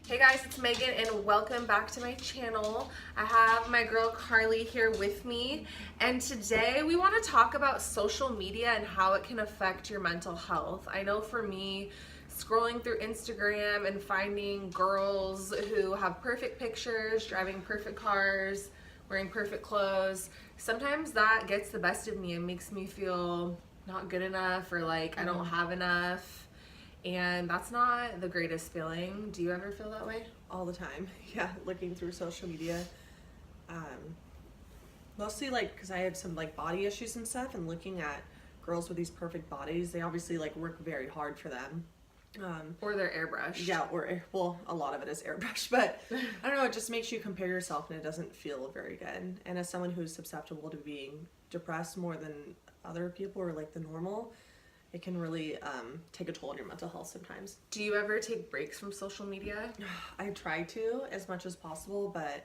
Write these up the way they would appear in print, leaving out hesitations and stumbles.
Hey guys, it's Megan and welcome back to my channel. I have my girl Carly here with me, and today we want to talk about social media and how it can affect your mental health. I know for me, scrolling through Instagram and finding girls who have perfect pictures, driving perfect cars, wearing perfect clothes, sometimes that gets the best of me and makes me feel not good enough or like I don't have enough. And that's not the greatest feeling. Do you ever feel that way? All the time. Yeah, looking through social media. Mostly like because I had some like body issues and stuff, and looking at girls with these perfect bodies, they obviously like work very hard for them. Or they're airbrushed. Yeah, or well, a lot of it is airbrush, but I don't know, it just makes you compare yourself and it doesn't feel very good. And as someone who's susceptible to being depressed more than other people or like the normal, it can really take a toll on your mental health sometimes. Do you ever take breaks from social media? I try to as much as possible, but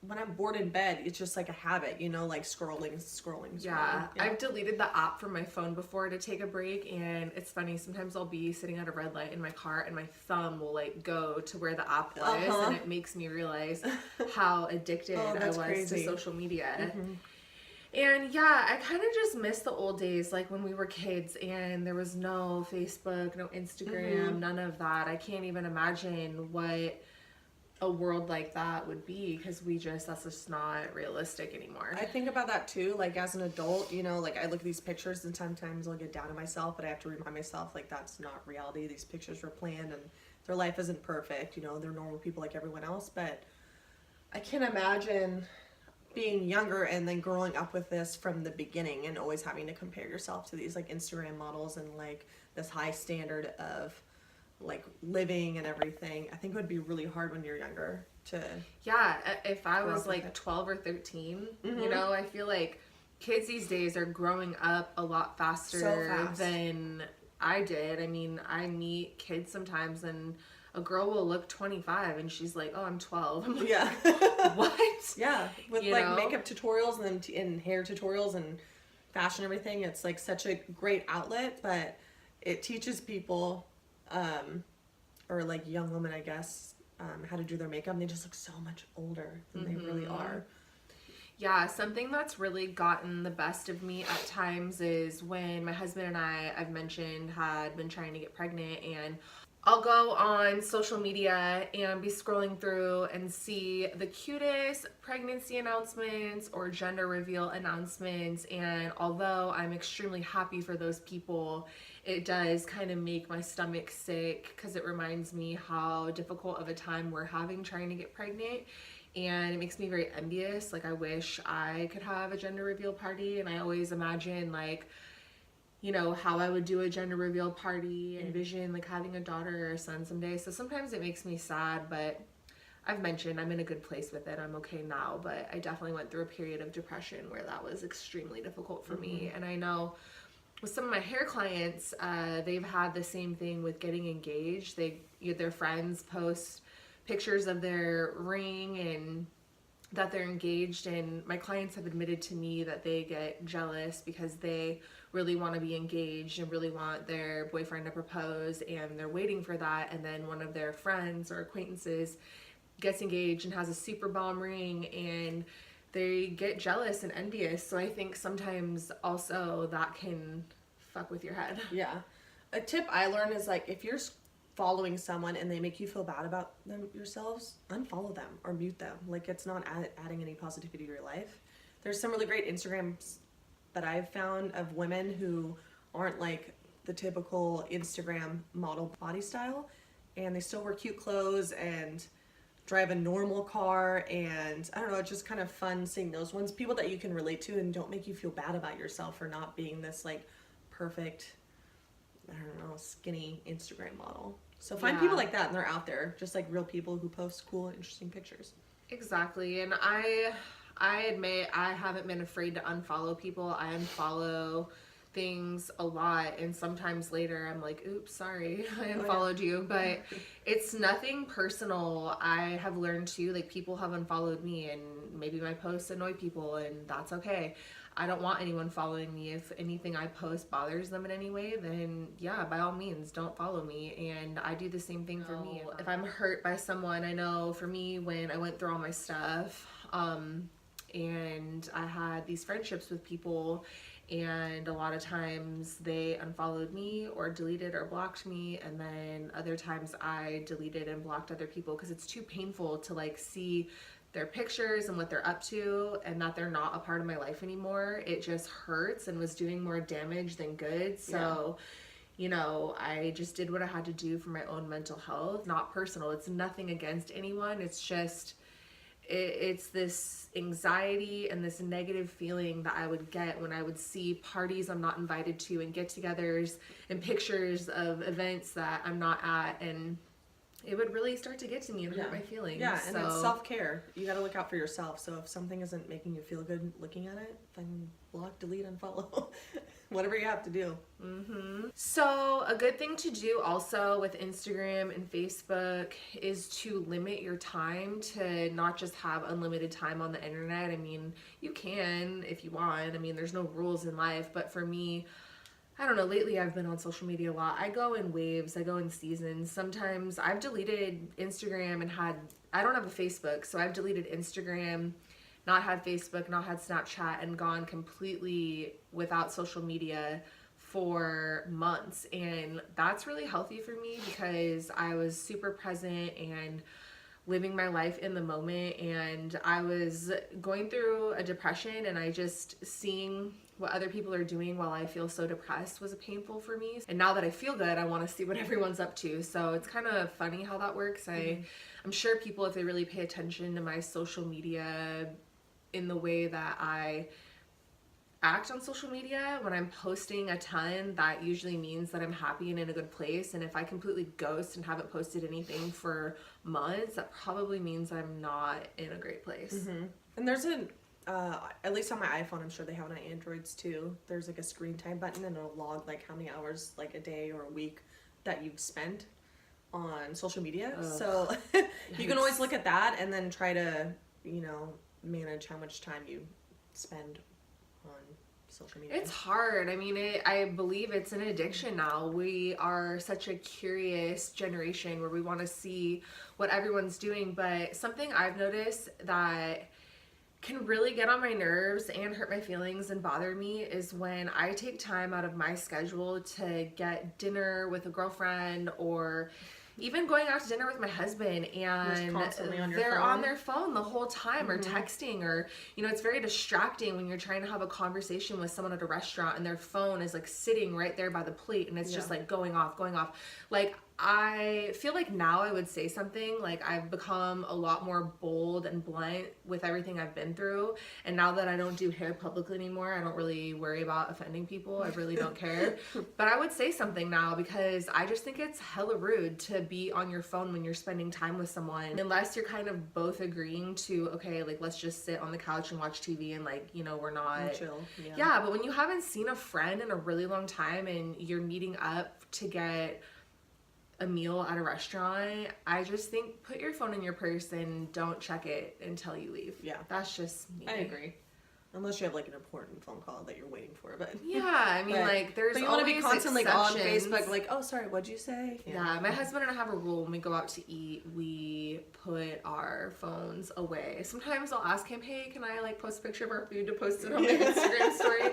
when I'm bored in bed, it's just like a habit, like scrolling. Yeah, I've deleted the app from my phone before to take a break, and it's funny, sometimes I'll be sitting at a red light in my car and my thumb will like go to where the app was, and it makes me realize how addicted I was crazy. to social media. And yeah, I kind of just miss the old days, like when we were kids and there was no Facebook, no Instagram, none of that. I can't even imagine what a world like that would be, because that's just not realistic anymore. I think about that too, like as an adult, like I look at these pictures and sometimes I'll get down on myself, but I have to remind myself like that's not reality. These pictures were planned and their life isn't perfect, they're normal people like everyone else, but I can't imagine being younger and then growing up with this from the beginning and always having to compare yourself to these like Instagram models and like this high standard of like living and everything. I think it would be really hard when you're younger to if I was like 12 or 13, I feel like kids these days are growing up a lot faster than I did. I mean, I meet kids sometimes and a girl will look 25 and she's like, oh, I'm 12. I'm like, yeah. What? Yeah, with makeup tutorials and hair tutorials and fashion and everything. It's like such a great outlet, but it teaches people or like young women, I guess, how to do their makeup, and they just look so much older than they really are. Yeah, something that's really gotten the best of me at times is when my husband and I've mentioned, had been trying to get pregnant, and I'll go on social media and be scrolling through and see the cutest pregnancy announcements or gender reveal announcements, and although I'm extremely happy for those people, it does kind of make my stomach sick because it reminds me how difficult of a time we're having trying to get pregnant, and it makes me very envious. Like, I wish I could have a gender reveal party, and I always imagine like, how I would do a gender reveal party, envision like having a daughter or a son someday. So sometimes it makes me sad, but I've mentioned I'm in a good place with it. I'm okay now, but I definitely went through a period of depression where that was extremely difficult for me. And I know with some of my hair clients, they've had the same thing with getting engaged. Their friends post pictures of their ring and that they're engaged, and my clients have admitted to me that they get jealous because they really want to be engaged and really want their boyfriend to propose, and they're waiting for that, and then one of their friends or acquaintances gets engaged and has a super bomb ring, and they get jealous and envious. So I think sometimes also that can fuck with your head. Yeah. A tip I learned is like, if you're following someone and they make you feel bad about them yourselves, unfollow them or mute them. Like, it's not adding any positivity to your life. There's some really great Instagrams that I've found of women who aren't like the typical Instagram model body style, and they still wear cute clothes and drive a normal car, and I don't know, it's just kind of fun seeing those ones, people that you can relate to and don't make you feel bad about yourself for not being this like perfect, I don't know, skinny Instagram model. So find people like that, and they're out there, just like real people who post cool, interesting pictures. Exactly. And I admit I haven't been afraid to unfollow people. I unfollow things a lot, and sometimes later I'm like, oops, sorry, I unfollowed you. But it's nothing personal. I have learned too, like, people have unfollowed me and maybe my posts annoy people, and that's okay. I don't want anyone following me. If anything I post bothers them in any way, then yeah, by all means, don't follow me. And I do the same thing for me. If I'm hurt by someone, I know for me, when I went through all my stuff, and I had these friendships with people, and a lot of times they unfollowed me or deleted or blocked me, and then other times I deleted and blocked other people because it's too painful to like see their pictures and what they're up to and that they're not a part of my life anymore. It just hurts and was doing more damage than good. So you know, I just did what I had to do for my own mental health. Not personal, it's nothing against anyone, it's just it's this anxiety and this negative feeling that I would get when I would see parties I'm not invited to and get-togethers and pictures of events that I'm not at, and it would really start to get to me and hurt my feelings. Yeah, and so it's self-care. You got to look out for yourself. So if something isn't making you feel good looking at it, then block, delete, unfollow. Whatever you have to do. So a good thing to do also with Instagram and Facebook is to limit your time, to not just have unlimited time on the internet. I mean, you can if you want. I mean, there's no rules in life, but for me, I don't know, lately I've been on social media a lot. I go in waves, I go in seasons. Sometimes I've deleted Instagram and I don't have a Facebook, so I've deleted Instagram, not had Facebook, not had Snapchat, and gone completely without social media for months. And that's really healthy for me because I was super present and living my life in the moment, and I was going through a depression, and I just seeing what other people are doing while I feel so depressed was painful for me. And now that I feel good, I want to see what everyone's up to. So it's kind of funny how that works. I'm sure people, if they really pay attention to my social media in the way that I act on social media, when I'm posting a ton, that usually means that I'm happy and in a good place. And if I completely ghost and haven't posted anything for months, that probably means I'm not in a great place. And there's at least on my iPhone, I'm sure they have it on Androids too. There's like a screen time button, and it'll log like how many hours, like a day or a week, that you've spent on social media. So you can always look at that and then try to, you know, manage how much time you spend on social media. It's hard. I mean, I believe it's an addiction now. We are such a curious generation where we want to see what everyone's doing, but something I've noticed that can really get on my nerves and hurt my feelings and bother me is when I take time out of my schedule to get dinner with a girlfriend, or even going out to dinner with my husband, and they're on their phone the whole time, or texting, or, you know, it's very distracting when you're trying to have a conversation with someone at a restaurant and their phone is like sitting right there by the plate, and it's just like going off. Like, I feel like now I would say something. Like, I've become a lot more bold and blunt with everything I've been through, and now that I don't do hair publicly anymore, I don't really worry about offending people. I really don't care. But I would say something now, because I just think it's hella rude to be on your phone when you're spending time with someone, unless you're kind of both agreeing to, okay, like, let's just sit on the couch and watch TV, and like, you know, we're not chill. Yeah, but when you haven't seen a friend in a really long time and you're meeting up to get a meal at a restaurant, I just think put your phone in your purse and don't check it until you leave. Yeah. That's just me. I agree. Unless you have like an important phone call that you're waiting for, but yeah, I mean, like, there's but you want to be constantly on Facebook, like, oh, sorry, what'd you say? Yeah, my husband and I have a rule: when we go out to eat, we put our phones away. Sometimes I'll ask him, hey, can I like post a picture of our food to post it on my Instagram story?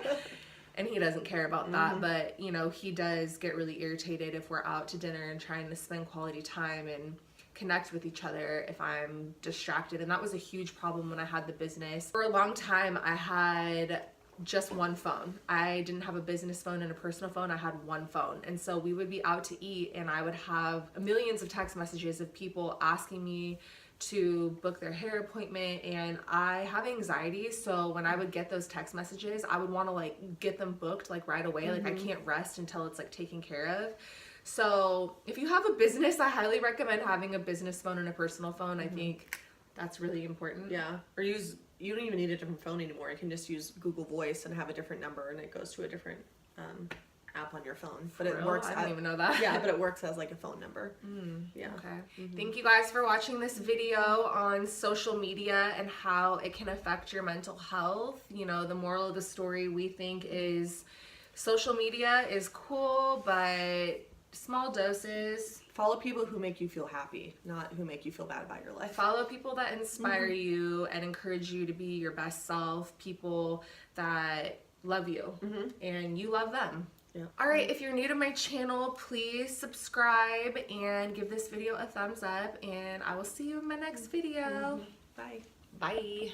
And he doesn't care about that, but, you know, he does get really irritated if we're out to dinner and trying to spend quality time and connect with each other if I'm distracted. And that was a huge problem when I had the business. For a long time, I had just one phone. I didn't have a business phone and a personal phone. I had one phone. And so we would be out to eat, and I would have millions of text messages of people asking me to book their hair appointment, and I have anxiety, so when I would get those text messages, I would want to like get them booked like right away. Like, I can't rest until it's like taken care of. So if you have a business, I highly recommend having a business phone and a personal phone. I think that's really important. Yeah, or you don't even need a different phone anymore. You can just use Google Voice and have a different number, and it goes to a different app on your phone, but For it real? works. I didn't even know that. Yeah, but it works as like a phone number. Yeah. Okay. Thank you guys for watching this video on social media and how it can affect your mental health. You know, the moral of the story we think is social media is cool, but small doses. Follow people who make you feel happy, not who make you feel bad about your life. Follow people that inspire you and encourage you to be your best self, people that love you and you love them. Yeah. All right, if you're new to my channel, please subscribe and give this video a thumbs up, and I will see you in my next video. Bye. Bye.